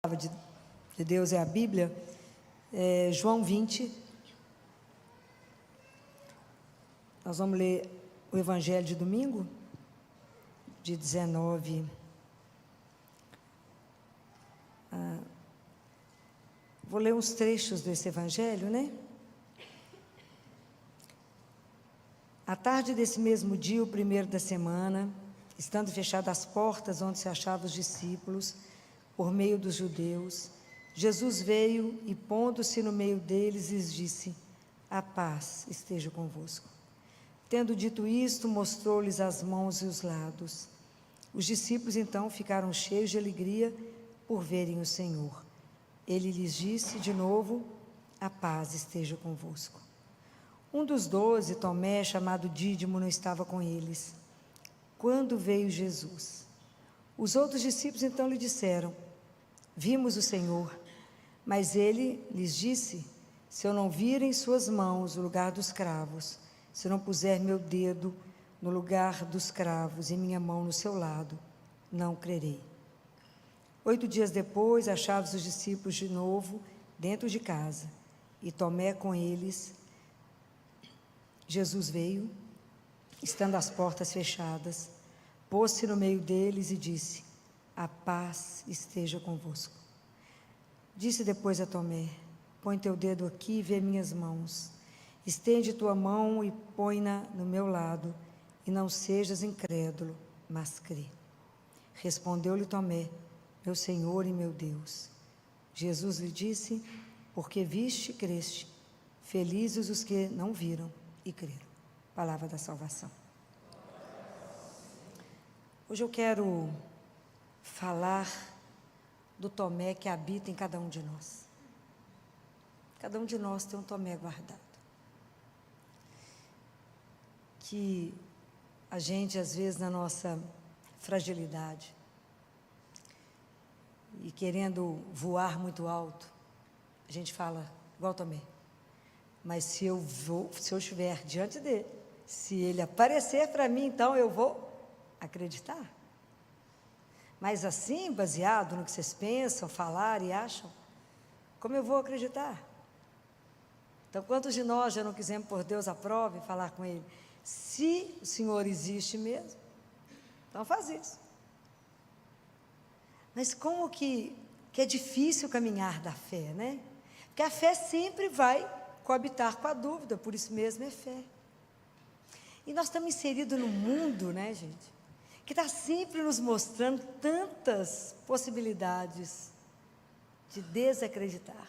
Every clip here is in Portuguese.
palavra de Deus é a Bíblia, João 20. Nós vamos ler o Evangelho de domingo, de 19. Vou ler uns trechos desse Evangelho, né? À tarde desse mesmo dia, o primeiro da semana, estando fechadas as portas onde se achavam os discípulos, por meio dos judeus, Jesus veio e, pondo-se no meio deles, lhes disse: a paz esteja convosco. Tendo dito isto, mostrou-lhes as mãos e os lados. Os discípulos então ficaram cheios de alegria por verem o Senhor. Ele lhes disse de novo: a paz esteja convosco. Um dos 12, Tomé, chamado Dídimo, não estava com eles quando veio Jesus. Os outros discípulos então lhe disseram: vimos o Senhor. Mas ele lhes disse: se eu não vir em suas mãos o lugar dos cravos, se eu não puser meu dedo no lugar dos cravos e minha mão no seu lado, não crerei. 8 dias depois, achavam os discípulos de novo dentro de casa, e Tomé com eles. Jesus veio, estando as portas fechadas, pôs-se no meio deles e disse: a paz esteja convosco. Disse depois a Tomé: põe teu dedo aqui e vê minhas mãos. Estende tua mão e põe-na no meu lado, e não sejas incrédulo, mas crê. Respondeu-lhe Tomé: meu Senhor e meu Deus. Jesus lhe disse: porque viste, creste. Felizes os que não viram e creram. Palavra da salvação. Hoje eu quero falar do Tomé que habita em cada um de nós. Cada um de nós tem um Tomé guardado. Que a gente, às vezes, na nossa fragilidade, e querendo voar muito alto, a gente fala igual Tomé: mas se eu estiver diante dele, se ele aparecer para mim, então eu vou acreditar. Mas assim, baseado no que vocês pensam, falar e acham, como eu vou acreditar? Então, quantos de nós já não quisemos pôr Deus à prova e falar com Ele: se o Senhor existe mesmo, então faz isso. Mas como que é difícil caminhar da fé, né? Porque a fé sempre vai coabitar com a dúvida, por isso mesmo é fé. E nós estamos inseridos num mundo, né, gente, que está sempre nos mostrando tantas possibilidades de desacreditar,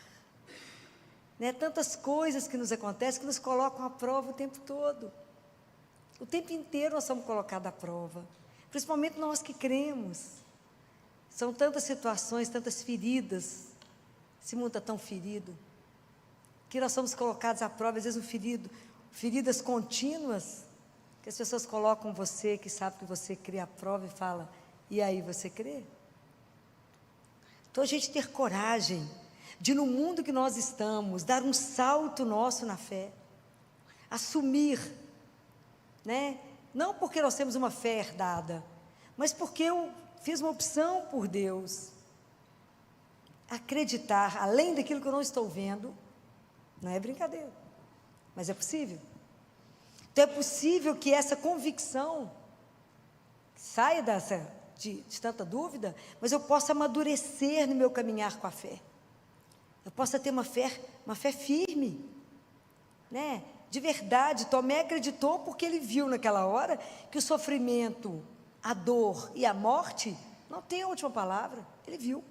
né? Tantas coisas que nos acontecem que nos colocam à prova o tempo todo. O tempo inteiro nós somos colocados à prova, principalmente nós que cremos. São tantas situações, tantas feridas, esse mundo está tão ferido, que nós somos colocados à prova, às vezes feridas contínuas, que as pessoas colocam você, que sabe que você crê, à prova e fala: e aí, você crê? Então a gente ter coragem de, no mundo que nós estamos, dar um salto nosso na fé, assumir, né? Não porque nós temos uma fé herdada, mas porque eu fiz uma opção por Deus, acreditar, além daquilo que eu não estou vendo. Não é brincadeira, mas é possível. Então é possível que essa convicção saia de tanta dúvida, mas eu possa amadurecer no meu caminhar com a fé. Eu possa ter uma fé firme, né? De verdade. Tomé acreditou porque ele viu naquela hora que o sofrimento, a dor e a morte não tem a última palavra. Ele viu.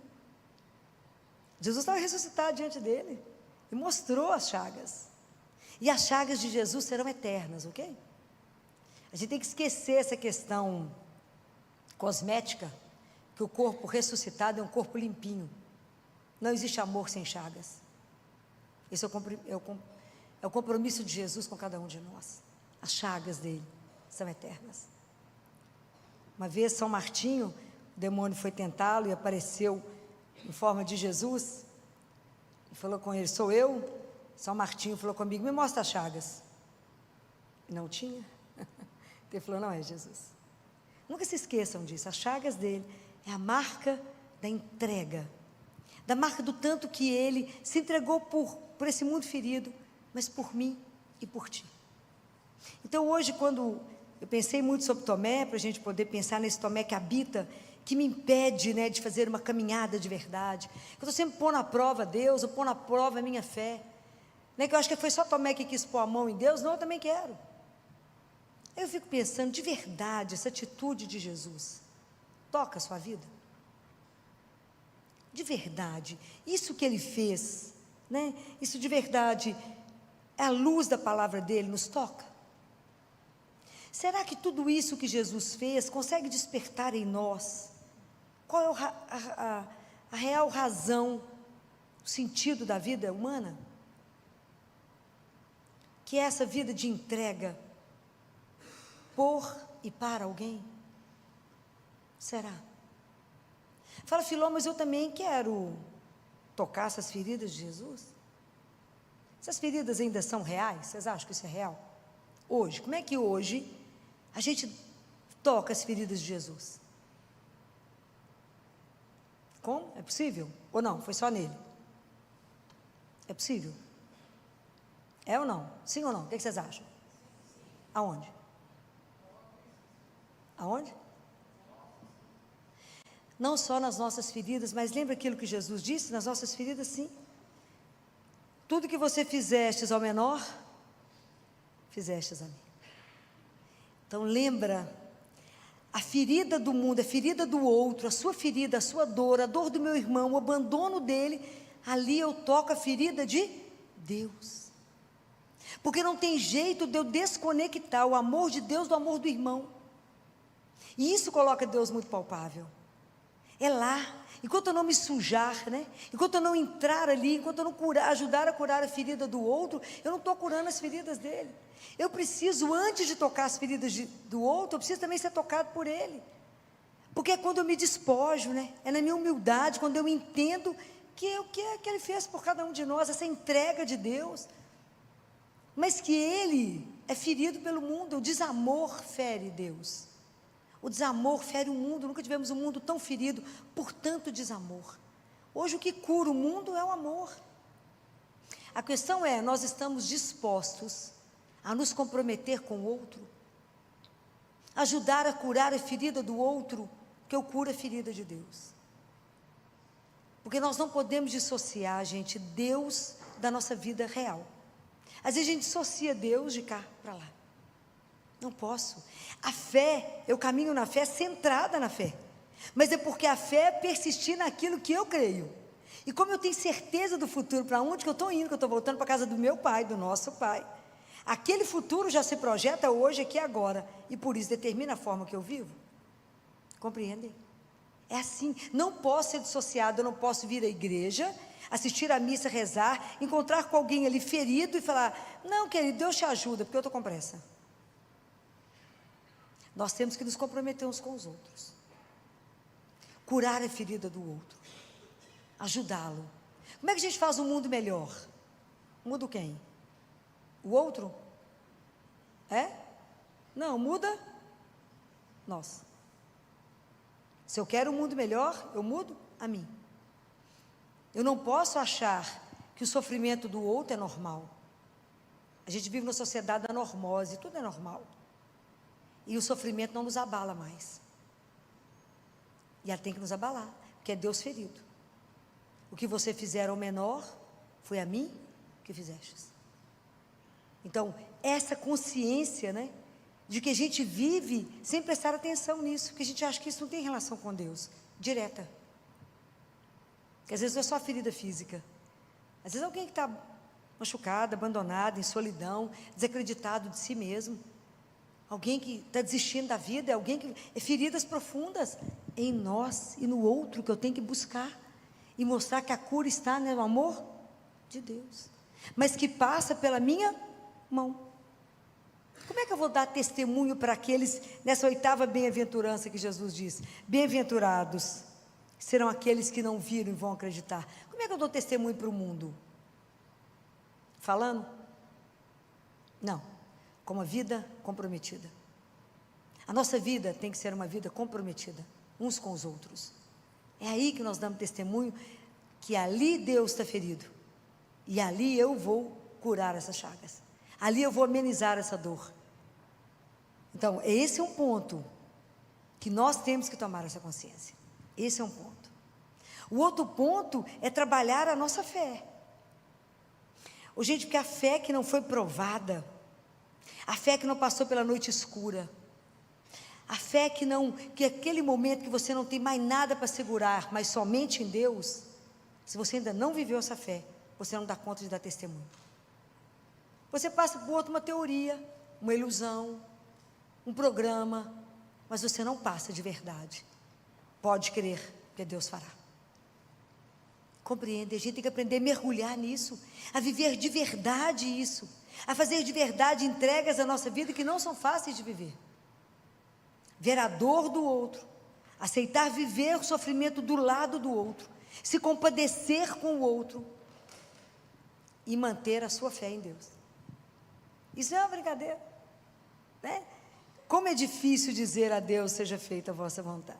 Jesus estava ressuscitado diante dele e mostrou as chagas. E as chagas de Jesus serão eternas, ok? A gente tem que esquecer essa questão cosmética, que o corpo ressuscitado é um corpo limpinho. Não existe amor sem chagas. Esse é o compromisso de Jesus com cada um de nós. As chagas dele são eternas. Uma vez, São Martinho, o demônio foi tentá-lo e apareceu em forma de Jesus, e falou com ele: sou eu? São Martinho falou comigo: me mostra as chagas. Não tinha. Ele falou: não é Jesus. Nunca se esqueçam disso. As chagas dele é a marca da entrega, da marca do tanto que Ele se entregou por esse mundo ferido, mas por mim e por ti. Então hoje, quando eu pensei muito sobre Tomé, para a gente poder pensar nesse Tomé que habita, que me impede, né, de fazer uma caminhada de verdade, eu estou sempre pondo à prova Deus, eu pondo à prova a minha fé, né, que eu acho que foi só Tomé que quis pôr a mão em Deus. Não, eu também quero. Eu fico pensando, de verdade, essa atitude de Jesus toca a sua vida? De verdade, isso que Ele fez, né, isso de verdade, é a luz da palavra dEle, nos toca? Será que tudo isso que Jesus fez consegue despertar em nós qual é a real razão, o sentido da vida humana? Que é essa vida de entrega por e para alguém? Será? Fala, Filó, mas eu também quero tocar essas feridas de Jesus. Essas feridas ainda são reais? Vocês acham que isso é real? Hoje, como é que hoje a gente toca as feridas de Jesus? Como? É possível? Ou não? Foi só nele? É possível? É ou não? Sim ou não? O que vocês acham? Aonde? Aonde? Não só nas nossas feridas, mas lembra aquilo que Jesus disse? Nas nossas feridas, sim. Tudo que você fizestes ao menor, fizestes a mim. Então lembra, a ferida do mundo, a ferida do outro, a sua ferida, a sua dor, a dor do meu irmão, o abandono dele, ali eu toco a ferida de Deus. Porque não tem jeito de eu desconectar o amor de Deus do amor do irmão. E isso coloca Deus muito palpável. É lá, enquanto eu não me sujar, né? Enquanto eu não entrar ali, enquanto eu não ajudar a curar a ferida do outro, eu não estou curando as feridas dele. Eu preciso, antes de tocar as feridas do outro, eu preciso também ser tocado por ele. Porque é quando eu me despojo, né? É na minha humildade, quando eu entendo que o que é que ele fez por cada um de nós, essa entrega de Deus. Mas que ele é ferido pelo mundo, o desamor fere Deus. O desamor fere o mundo, nunca tivemos um mundo tão ferido por tanto desamor. Hoje o que cura o mundo é o amor. A questão é, nós estamos dispostos a nos comprometer com o outro? Ajudar a curar a ferida do outro, que eu curo a ferida de Deus. Porque nós não podemos dissociar, gente, Deus da nossa vida real. Às vezes a gente dissocia Deus de cá para lá. Não posso. A fé, eu caminho na fé, centrada na fé. Mas é porque a fé é persistir naquilo que eu creio. E como eu tenho certeza do futuro, para onde que eu estou indo, que eu estou voltando para a casa do meu pai, do nosso pai. Aquele futuro já se projeta hoje, aqui e agora. E por isso determina a forma que eu vivo. Compreendem? É assim. Não posso ser dissociado, eu não posso vir à igreja, assistir à missa, rezar, encontrar com alguém ali ferido e falar, não, querido, Deus te ajuda, porque eu estou com pressa. Nós temos que nos comprometer uns com os outros. Curar a ferida do outro. Ajudá-lo. Como é que a gente faz um mundo melhor? Muda quem? O outro? É? Não, muda nós. Se eu quero um mundo melhor, eu mudo a mim. Eu não posso achar que o sofrimento do outro é normal. A gente vive numa sociedade da normose, tudo é normal. E o sofrimento não nos abala mais. E ela tem que nos abalar, porque é Deus ferido. O que você fizer ao menor, foi a mim que fizestes. Então, essa consciência, né, de que a gente vive sem prestar atenção nisso, que a gente acha que isso não tem relação com Deus, direta. Que às vezes não é só ferida física. Às vezes alguém que está machucado, abandonado, em solidão, desacreditado de si mesmo. Alguém que está desistindo da vida, alguém que é feridas profundas em nós e no outro, que eu tenho que buscar e mostrar que a cura está no amor de Deus, mas que passa pela minha mão. Como é que eu vou dar testemunho para aqueles, nessa 8ª bem-aventurança que Jesus diz? Bem-aventurados serão aqueles que não viram e vão acreditar. Como é que eu dou testemunho para o mundo? Falando? Não. Com uma vida comprometida. A nossa vida tem que ser uma vida comprometida, uns com os outros. É aí que nós damos testemunho que ali Deus está ferido, e ali eu vou curar essas chagas, ali eu vou amenizar essa dor. Então, esse é um ponto que nós temos que tomar essa consciência. Esse é um ponto. O outro ponto é trabalhar a nossa fé. Gente, porque a fé que não foi provada, a fé que não passou pela noite escura, a fé que aquele momento que você não tem mais nada para segurar, mas somente em Deus, se você ainda não viveu essa fé, você não dá conta de dar testemunho. Você passa por outra, uma teoria, uma ilusão, um programa, mas você não passa de verdade. Pode crer que Deus fará. Compreende? A gente tem que aprender a mergulhar nisso, a viver de verdade isso, a fazer de verdade entregas da nossa vida que não são fáceis de viver. Ver a dor do outro, aceitar viver o sofrimento do lado do outro, se compadecer com o outro e manter a sua fé em Deus. Isso é uma brincadeira, né? Como é difícil dizer a Deus, seja feita a vossa vontade.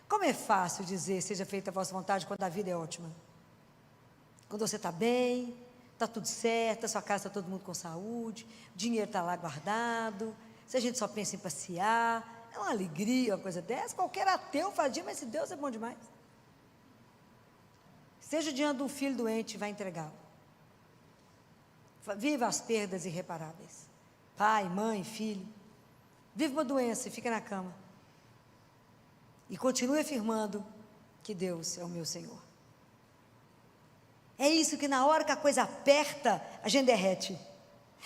Como é fácil dizer, seja feita a vossa vontade, quando a vida é ótima. Quando você está bem, está tudo certo, a sua casa está todo mundo com saúde, o dinheiro está lá guardado, se a gente só pensa em passear, é uma alegria, uma coisa dessa. Qualquer ateu fazia, mas esse Deus é bom demais. Esteja diante de um filho doente, vai entregá-lo. Viva as perdas irreparáveis. Pai, mãe, filho. Vive uma doença e fica na cama. E continue afirmando que Deus é o meu Senhor. É isso que na hora que a coisa aperta, a gente derrete.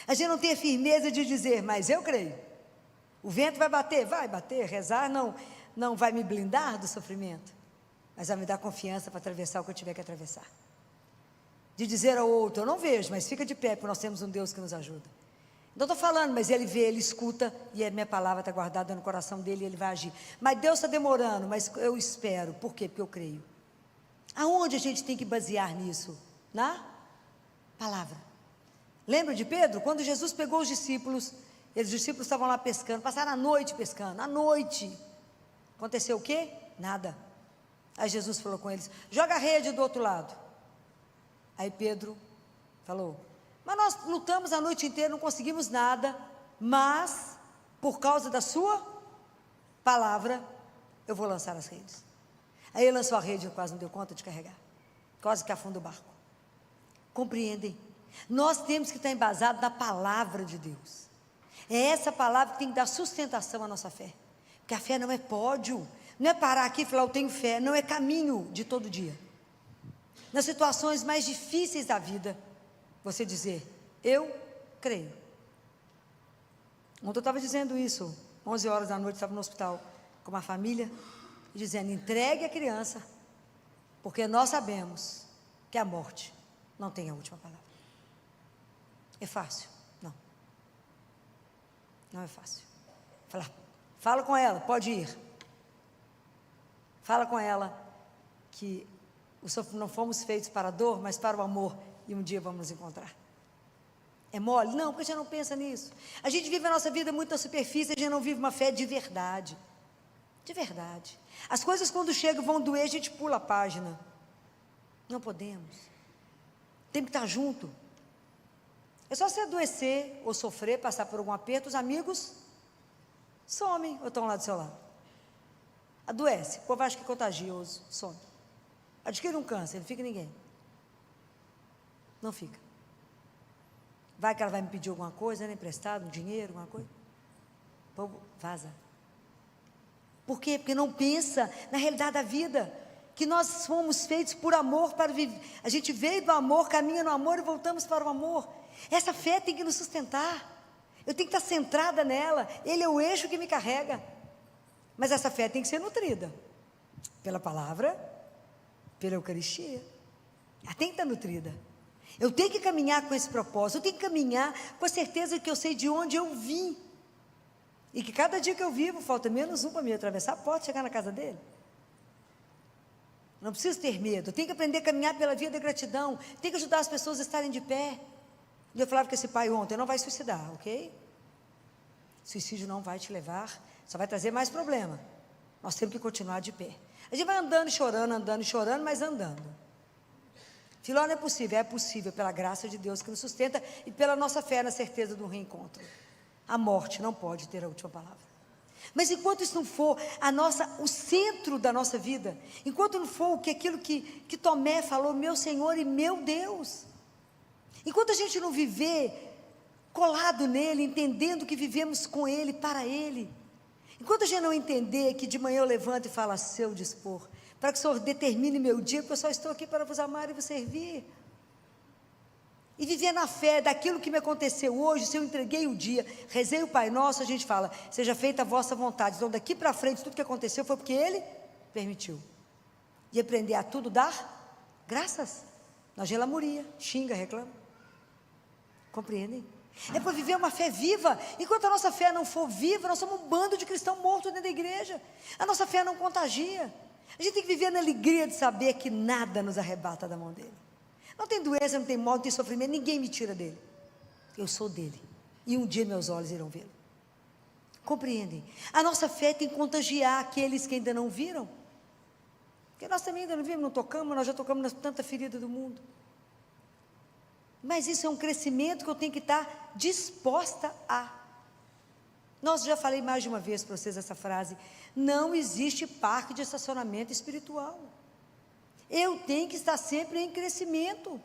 A gente não tem a firmeza de dizer, mas eu creio. O vento vai bater, rezar não vai me blindar do sofrimento, mas vai me dar confiança para atravessar o que eu tiver que atravessar. De dizer ao outro, eu não vejo, mas fica de pé, porque nós temos um Deus que nos ajuda. Não estou falando, mas ele vê, ele escuta, e a minha palavra está guardada no coração dele, e ele vai agir. Mas Deus está demorando, mas eu espero. Por quê? Porque eu creio. Aonde a gente tem que basear nisso? Na palavra. Lembra de Pedro? Quando Jesus pegou os discípulos estavam lá pescando, passaram a noite pescando, à noite. Aconteceu o quê? Nada. Aí Jesus falou com eles, joga a rede do outro lado. Aí Pedro falou, mas nós lutamos a noite inteira, não conseguimos nada, mas, por causa da sua palavra, eu vou lançar as redes. Aí ele lançou a rede, eu quase não deu conta de carregar, quase que afunda o barco. Compreendem? Nós temos que estar embasados na palavra de Deus. É essa palavra que tem que dar sustentação à nossa fé, porque a fé não é pódio, não é parar aqui e falar eu tenho fé, não é caminho de todo dia. Nas situações mais difíceis da vida, você dizer, eu creio. Ontem eu estava dizendo isso, 11 horas da noite, estava no hospital com uma família, dizendo, entregue a criança, porque nós sabemos que a morte não tem a última palavra. É fácil? Não. Não é fácil. Fala com ela, pode ir. Fala com ela que não fomos feitos para a dor, mas para o amor, e um dia vamos nos encontrar. É mole? Não, porque a gente não pensa nisso. A gente vive a nossa vida muito na superfície, a gente não vive uma fé de verdade. De verdade. As coisas quando chegam vão doer, a gente pula a página. Não podemos. Tem que estar junto. É só você adoecer ou sofrer, passar por algum aperto, os amigos somem ou estão lá do seu lado. Adoece, o povo acha que é contagioso, some. Adquire um câncer, não fica ninguém. Não fica. Vai que ela vai me pedir alguma coisa, emprestado, um dinheiro, alguma coisa. O povo vaza. Por quê? Porque não pensa na realidade da vida, que nós fomos feitos por amor para viver. A gente veio do amor, caminha no amor e voltamos para o amor. Essa fé tem que nos sustentar. Eu tenho que estar centrada nela. Ele é o eixo que me carrega. Mas essa fé tem que ser nutrida pela palavra, pela Eucaristia. Ela tem que estar nutrida. Eu tenho que caminhar com esse propósito. Eu tenho que caminhar com a certeza que eu sei de onde eu vim. E que cada dia que eu vivo, falta menos um para me atravessar a porta e chegar na casa dele. Não preciso ter medo. Eu tenho que aprender a caminhar pela via da gratidão. Tenho que ajudar as pessoas a estarem de pé. E eu falava com esse pai ontem, não vai suicidar, ok? Suicídio não vai te levar, só vai trazer mais problema. Nós temos que continuar de pé. A gente vai andando e chorando, mas andando. Filó não é possível pela graça de Deus que nos sustenta e pela nossa fé na certeza do reencontro. A morte não pode ter a última palavra. Mas enquanto isso não for o centro da nossa vida, enquanto não for aquilo que Tomé falou, meu Senhor e meu Deus, enquanto a gente não viver colado nele, entendendo que vivemos com ele, para ele, enquanto a gente não entender que de manhã eu levanto e falo a seu dispor, para que o Senhor determine meu dia, porque eu só estou aqui para vos amar e vos servir, e viver na fé daquilo que me aconteceu hoje. Se eu entreguei o dia, rezei o Pai Nosso, a gente fala, seja feita a vossa vontade. Então daqui para frente, tudo que aconteceu foi porque Ele permitiu, e aprender a tudo dar graças, na gelamuria, xinga, reclama, compreendem? É para viver uma fé viva. Enquanto a nossa fé não for viva, nós somos um bando de cristãos mortos dentro da igreja. A nossa fé não contagia. A gente tem que viver na alegria de saber que nada nos arrebata da mão dele. Não tem doença, não tem mal, não tem sofrimento, ninguém me tira dele. Eu sou dele, e um dia meus olhos irão vê-lo. Compreendem? A nossa fé tem que contagiar aqueles que ainda não viram, porque nós também ainda não vimos, não tocamos, nós já tocamos na tanta ferida do mundo. Mas isso é um crescimento que eu tenho que estar disposta a. Nós já falei mais de uma vez para vocês essa frase: não existe parque de estacionamento espiritual. Eu tenho que estar sempre em crescimento.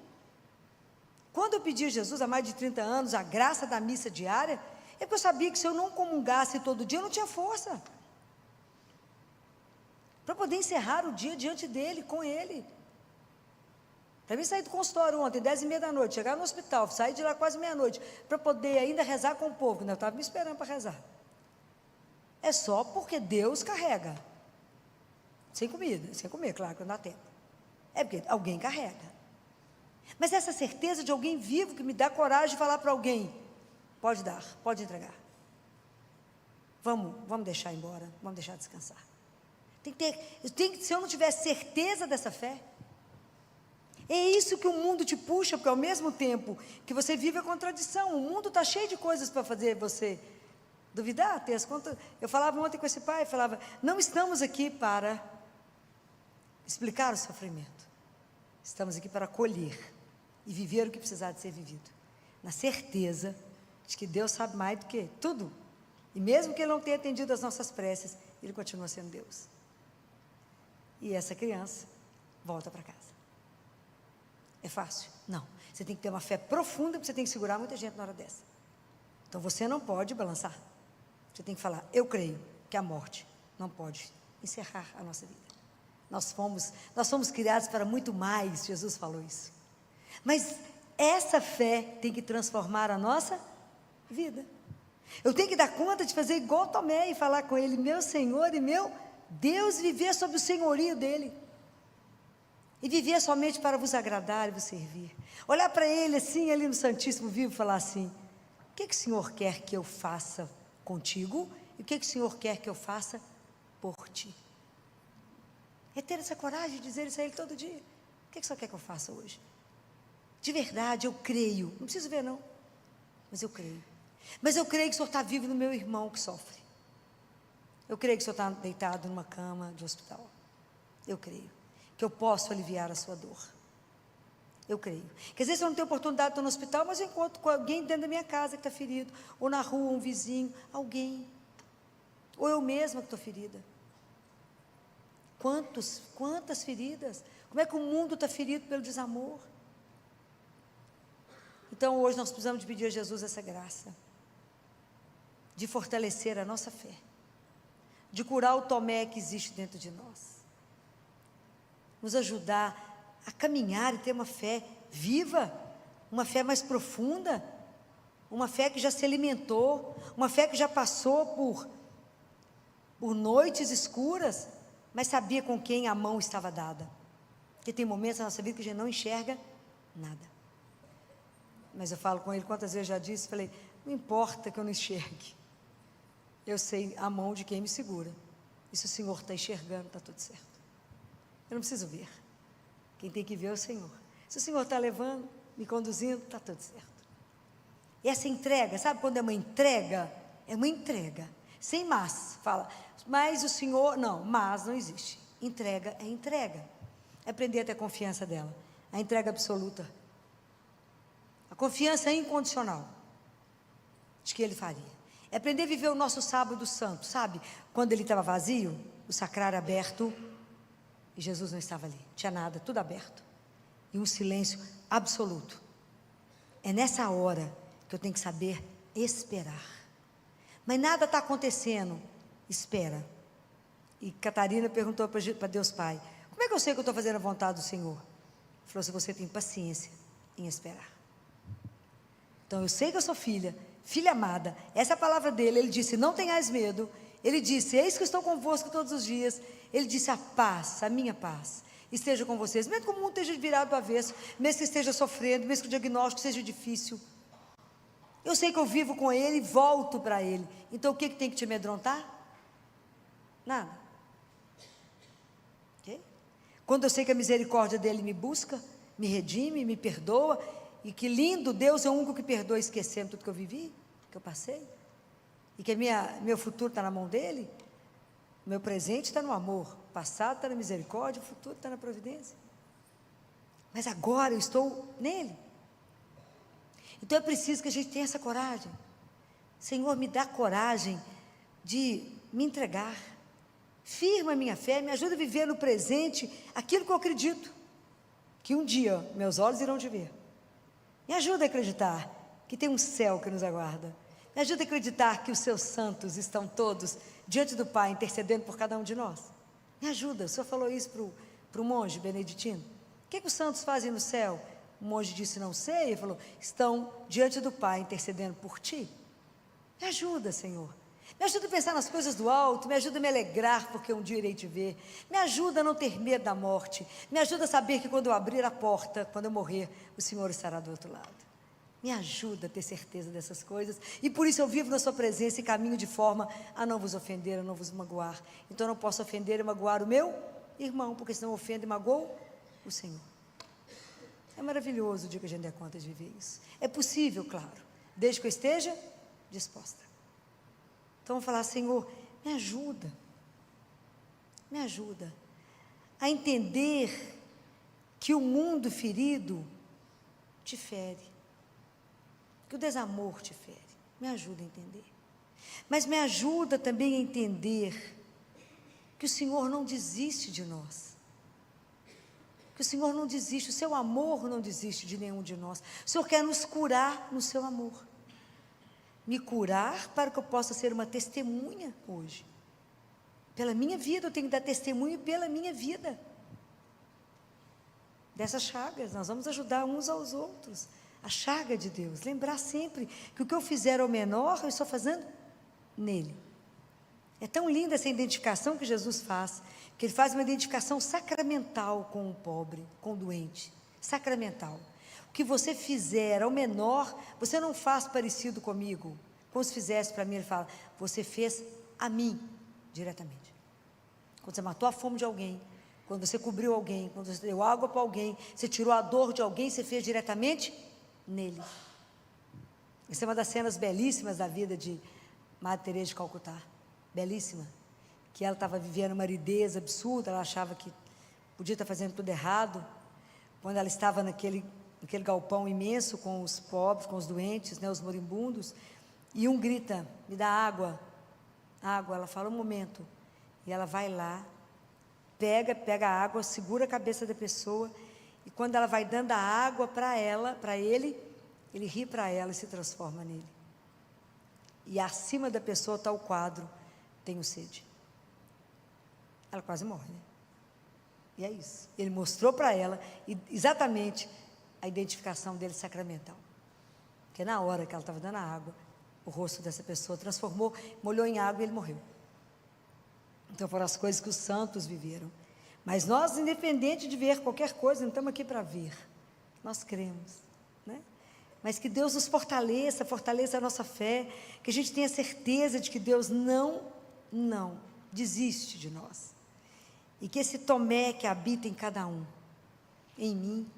Quando eu pedi a Jesus há mais de 30 anos a graça da missa diária, é porque eu sabia que se eu não comungasse todo dia, eu não tinha força para poder encerrar o dia diante dele, com ele. Para mim sair do consultório ontem, 10h30 da noite, chegar no hospital, sair de lá quase meia-noite, para poder ainda rezar com o povo, eu estava me esperando para rezar. É só porque Deus carrega, sem comida, sem comer, claro, quando dá tempo. É porque alguém carrega. Mas essa certeza de alguém vivo que me dá coragem de falar para alguém: pode dar, pode entregar. Vamos deixar embora, vamos deixar descansar. Se eu não tiver certeza dessa fé, é isso que o mundo te puxa, porque ao mesmo tempo que você vive a contradição, o mundo está cheio de coisas para fazer você duvidar, ter as contas. Eu falava ontem com esse pai, falava, não estamos aqui para explicar o sofrimento, estamos aqui para acolher e viver o que precisar de ser vivido, na certeza de que Deus sabe mais do que tudo, e mesmo que Ele não tenha atendido as nossas preces, Ele continua sendo Deus. E essa criança volta para casa. É fácil? Não. Você tem que ter uma fé profunda, porque você tem que segurar muita gente na hora dessa. Então você não pode balançar, você tem que falar: eu creio que a morte não pode encerrar a nossa vida. Nós fomos criados para muito mais, Jesus falou isso. Mas essa fé tem que transformar a nossa vida. Eu tenho que dar conta de fazer igual Tomé e falar com ele: meu Senhor e meu Deus, viver sob o senhorio dele. E viver somente para vos agradar e vos servir. Olhar para ele assim, ali no Santíssimo Vivo, e falar assim: o que o Senhor quer que eu faça contigo? E o que o Senhor quer que eu faça por ti? É ter essa coragem de dizer isso a Ele todo dia. O que o Senhor quer que eu faça hoje? De verdade, eu creio. Não preciso ver não, mas eu creio. Mas eu creio que o Senhor está vivo no meu irmão que sofre. Eu creio que o Senhor está deitado numa cama de hospital. Eu creio que eu posso aliviar a sua dor. Eu creio que às vezes eu não tenho oportunidade de estar no hospital, mas eu encontro com alguém dentro da minha casa que está ferido, ou na rua, um vizinho, alguém, ou eu mesma que estou ferida. Quantas feridas? Como é que o mundo está ferido pelo desamor? Então hoje nós precisamos de pedir a Jesus essa graça, de fortalecer a nossa fé, de curar o Tomé que existe dentro de nós, nos ajudar a caminhar e ter uma fé viva, uma fé mais profunda, uma fé que já se alimentou, uma fé que já passou por noites escuras, mas sabia com quem a mão estava dada. Porque tem momentos na nossa vida que a gente não enxerga nada. Mas eu falo com ele, quantas vezes eu já disse, falei, não importa que eu não enxergue, eu sei a mão de quem me segura, e se o Senhor está enxergando, está tudo certo. Eu não preciso ver, quem tem que ver é o Senhor. Se o Senhor está levando, me conduzindo, está tudo certo. E essa entrega, sabe quando é uma entrega? É uma entrega, sem mas, fala, mas o Senhor, não, mas não existe. Entrega é entrega, é aprender a ter confiança dela. a entrega absoluta, a confiança incondicional de que Ele faria. É aprender a viver o nosso sábado santo, sabe? Quando ele estava vazio, o sacrário aberto, e Jesus não estava ali, não tinha nada, tudo aberto, e um silêncio absoluto. É nessa hora que eu tenho que saber esperar. Mas nada está acontecendo, espera. E Catarina perguntou para Deus Pai, como é que eu sei que eu estou fazendo a vontade do Senhor? Ele falou, se você tem paciência em esperar. Então eu sei que eu sou filha amada, essa é a palavra dele. Ele disse, não tenhais medo. Ele disse, eis que eu estou convosco todos os dias. Ele disse, a paz, a minha paz esteja com vocês, mesmo que o mundo esteja virado do avesso, mesmo que esteja sofrendo, mesmo que o diagnóstico seja difícil, eu sei que eu vivo com Ele e volto para Ele. Então o que tem que te amedrontar? Nada. Okay? Quando eu sei que a misericórdia dEle me busca, me redime, me perdoa, e que lindo, Deus é o único que perdoa, esquecendo tudo que eu vivi, que eu passei, e que meu futuro está na mão dEle, meu presente está no amor, o passado está na misericórdia, o futuro está na providência, mas agora eu estou nele. Então é preciso que a gente tenha essa coragem. Senhor, me dá coragem de me entregar, firma a minha fé, me ajuda a viver no presente aquilo que eu acredito, que um dia meus olhos irão te ver. Me ajuda a acreditar que tem um céu que nos aguarda. Me ajuda a acreditar que os seus santos estão todos diante do Pai, intercedendo por cada um de nós. Me ajuda, o Senhor falou isso para o monge beneditino. O que os santos fazem no céu? O monge disse, não sei. Ele falou, estão diante do Pai, intercedendo por ti. Me ajuda, Senhor. Me ajuda a pensar nas coisas do alto, me ajuda a me alegrar, porque um dia irei te ver. Me ajuda a não ter medo da morte. Me ajuda a saber que quando eu abrir a porta, quando eu morrer, o Senhor estará do outro lado. Me ajuda a ter certeza dessas coisas. E por isso eu vivo na sua presença e caminho de forma a não vos ofender, a não vos magoar. Então eu não posso ofender e magoar o meu irmão, porque senão eu ofendo e magoo o Senhor. É maravilhoso o dia que a gente der conta de viver isso. É possível, claro, desde que eu esteja disposta. Então vamos falar, Senhor, me ajuda a entender que o mundo ferido te fere, que o desamor te fere. Me ajuda a entender, mas me ajuda também a entender que o Senhor não desiste de nós, que o Senhor não desiste, o seu amor não desiste de nenhum de nós. O Senhor quer nos curar no seu amor, me curar para que eu possa ser uma testemunha hoje. Pela minha vida, eu tenho que dar testemunho pela minha vida. Dessas chagas, nós vamos ajudar uns aos outros. A chaga de Deus, lembrar sempre que o que eu fizer ao menor, eu estou fazendo nele. É tão linda essa identificação que Jesus faz, que Ele faz uma identificação sacramental com o pobre, com o doente, sacramental. O que você fizer ao menor, você não faz parecido comigo, como se fizesse para mim. Ele fala, você fez a mim, diretamente. Quando você matou a fome de alguém, quando você cobriu alguém, quando você deu água para alguém, você tirou a dor de alguém, você fez diretamente nele. Essa é uma das cenas belíssimas da vida de Madre Teresa de Calcutá, belíssima, que ela estava vivendo uma aridez absurda, ela achava que podia estar fazendo tudo errado, quando ela estava naquele galpão imenso com os pobres, com os doentes, né, os moribundos, e um grita, me dá água, ela fala um momento, e ela vai lá, pega a água, segura a cabeça da pessoa, e quando ela vai dando a água para ele ri para ela e se transforma nele, e acima da pessoa está o quadro, tenho sede. Ela quase morre, né? E é isso, ele mostrou para ela, exatamente, a identificação dele sacramental, porque na hora que ela estava dando a água, o rosto dessa pessoa transformou, molhou em água e ele morreu. Então foram as coisas que os santos viveram, mas nós, independente de ver qualquer coisa, não estamos aqui para ver, nós cremos, né? Mas que Deus nos fortaleça a nossa fé, que a gente tenha certeza de que Deus não desiste de nós, e que esse Tomé que habita em cada um, em mim,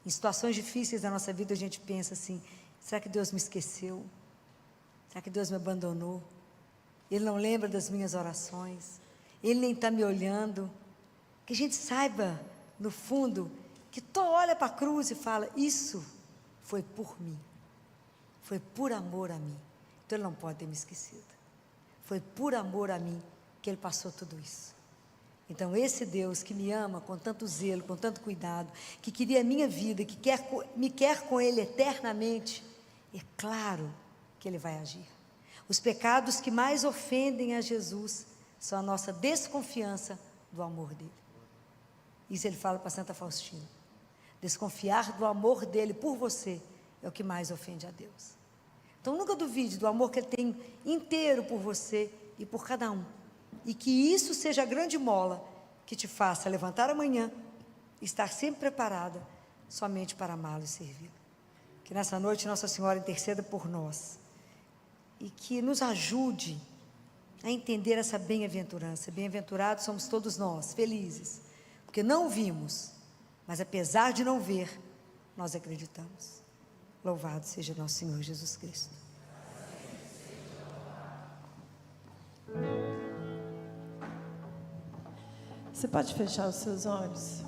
em situações difíceis da nossa vida, a gente pensa assim, será que Deus me esqueceu? Será que Deus me abandonou? Ele não lembra das minhas orações? Ele nem está me olhando? Que a gente saiba, no fundo, que tu olha para a cruz e fala, isso foi por mim, foi por amor a mim, então Ele não pode ter me esquecido, foi por amor a mim que Ele passou tudo isso. Então esse Deus que me ama com tanto zelo, com tanto cuidado, que queria a minha vida, que me quer com Ele eternamente, é claro que Ele vai agir. Os pecados que mais ofendem a Jesus são a nossa desconfiança do amor dEle. Isso Ele fala para Santa Faustina. Desconfiar do amor dEle por você é o que mais ofende a Deus. Então nunca duvide do amor que Ele tem inteiro por você e por cada um. E que isso seja a grande mola que te faça levantar amanhã e estar sempre preparada somente para amá-lo e servi-lo. Que nessa noite Nossa Senhora interceda por nós e que nos ajude a entender essa bem-aventurança. Bem-aventurados somos todos nós, felizes, porque não vimos, mas apesar de não ver, nós acreditamos. Louvado seja nosso Senhor Jesus Cristo. Você pode fechar os seus olhos?